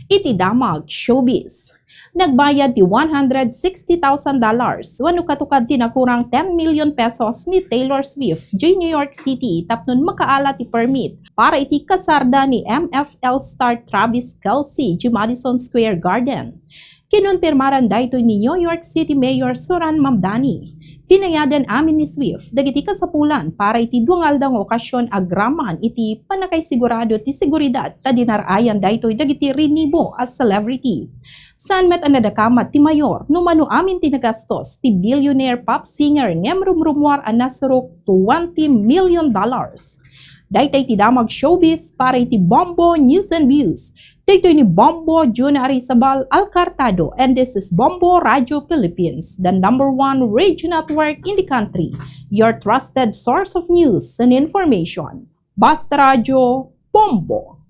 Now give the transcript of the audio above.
Iti damag showbiz. Nagbayad ti $160,000 wano katukad ti nakurang 10 million pesos ni Taylor Swift di New York City tapnon makaala ti permit para iti kasarda ni MFL star Travis Kelce di Madison Square Garden. Kinonpirmaran daytoy ni New York City Mayor Zoran Mamdani. Hinayadan amin ni Swift dagiti kasapulan para iti duangaldang okasyon agraman iti panakaisigurado ti seguridad ta dinarayan daytoy dagiti rinibo as celebrity. San met anadakamat ti mayor numano amin tinagastos ti billionaire pop singer ngem rumrumuar a nasurok $20 million. Daytay ti damag showbiz para iti Bombo News and Views. Daytoy ni Bombo June Arizabal Alcartado, and this is Bombo Radio Philippines, the #1 radio network in the country, your trusted source of news and information. Basta Radio, Bombo!